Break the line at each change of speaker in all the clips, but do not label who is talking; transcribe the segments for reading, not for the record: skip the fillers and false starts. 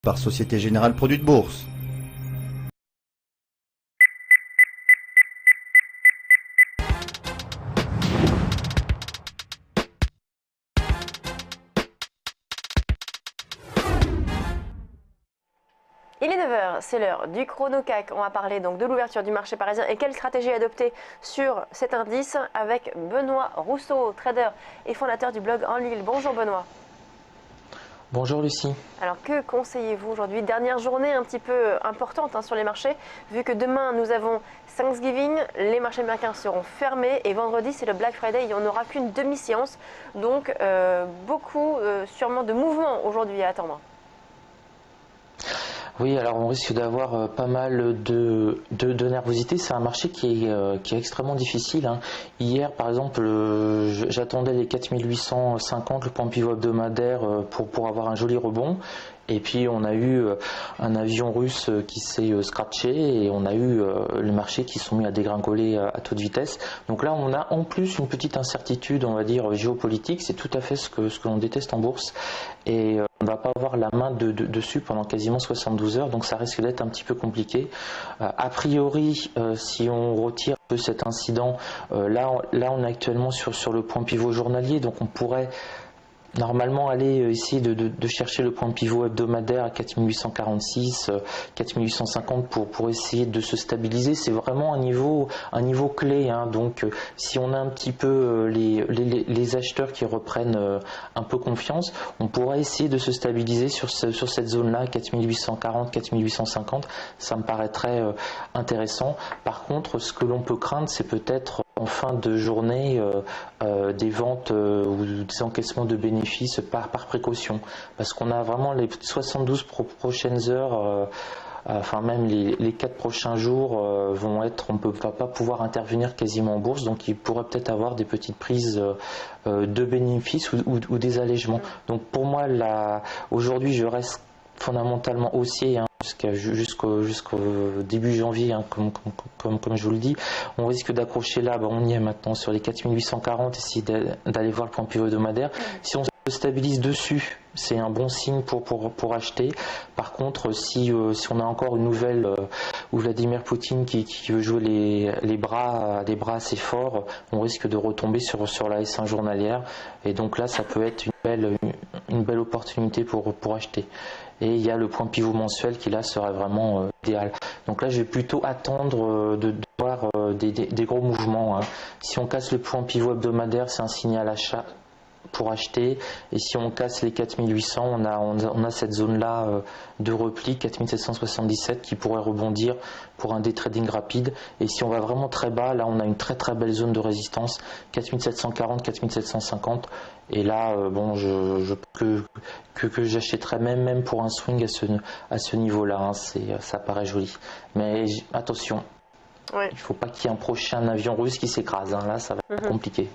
par Société Générale Produits de Bourse.
Il est 9 h, c'est l'heure du chrono CAC. On va parler donc de l'ouverture du marché parisien et quelle stratégie adopter sur cet indice avec Benoît Rousseau, trader et fondateur du blog En Lille. Bonjour Benoît.
Bonjour Lucie.
Alors que conseillez-vous aujourd'hui? Dernière journée un petit peu importante sur les marchés, vu que demain nous avons Thanksgiving, les marchés américains seront fermés et vendredi c'est le Black Friday, il n'y en aura qu'une demi-séance. Donc beaucoup sûrement de mouvements aujourd'hui à attendre.
Oui, alors on risque d'avoir pas mal de nervosité. C'est un marché qui est extrêmement difficile. Hier, par exemple, j'attendais les 4850, le point pivot hebdomadaire, pour avoir un joli rebond. Et puis on a eu un avion russe qui s'est scratché et on a eu les marchés qui sont mis à dégringoler à toute vitesse. Donc là on a en plus une petite incertitude, on va dire géopolitique. C'est tout à fait ce que l'on déteste en bourse. Et on ne va pas avoir la main dessus pendant quasiment 72 heures, donc ça risque d'être un petit peu compliqué. A priori, si on retire un peu cet incident, là on est actuellement sur le point pivot journalier, donc on pourrait normalement aller essayer de chercher le point pivot hebdomadaire à 4846, 4850 pour essayer de se stabiliser. C'est vraiment un niveau clé. Donc si on a un petit peu les acheteurs qui reprennent un peu confiance, on pourrait essayer de se stabiliser sur cette zone-là, 4840, 4850. Ça me paraîtrait intéressant. Par contre, ce que l'on peut craindre, c'est peut-être en fin de journée des ventes ou des encaissements de bénéfices par précaution, parce qu'on a vraiment les 72 prochaines heures, enfin même les 4 prochains jours vont être, on ne peut pas pouvoir intervenir quasiment en bourse, donc il pourrait peut-être avoir des petites prises de bénéfices ou des allègements. Donc pour moi aujourd'hui je reste fondamentalement haussier jusqu'au début janvier, comme je vous le dis. On risque d'accrocher là, on y est maintenant sur les 4840, essayer d'aller voir le point pivot hebdomadaire. Si on se stabilise dessus, c'est un bon signe pour acheter. Par contre, si on a encore une nouvelle où Vladimir Poutine qui veut jouer les bras assez forts, on risque de retomber sur la S1 journalière. Et donc là, ça peut être une belle opportunité pour acheter. Et il y a le point pivot mensuel qui là serait vraiment idéal. Donc là je vais plutôt attendre de voir des gros mouvements. Si on casse le point pivot hebdomadaire, c'est un signal achat pour acheter, et si on casse les 4800, on a cette zone là de repli 4777 qui pourrait rebondir pour un day trading rapide. Et si on va vraiment très bas, là on a une très belle zone de résistance 4740, 4750, et là que j'achèterais même pour un swing à ce niveau là, ça paraît joli, mais attention,
oui.
Il ne faut pas qu'il y ait un prochain avion russe qui s'écrase, là ça va être compliqué.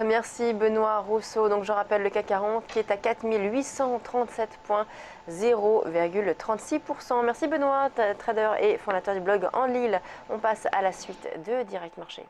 Merci Benoît Rousseau. Donc je rappelle le CAC 40 qui est à 4837 points, 0,36%. Merci Benoît, trader et fondateur du blog En Lille. On passe à la suite de Direct Marché.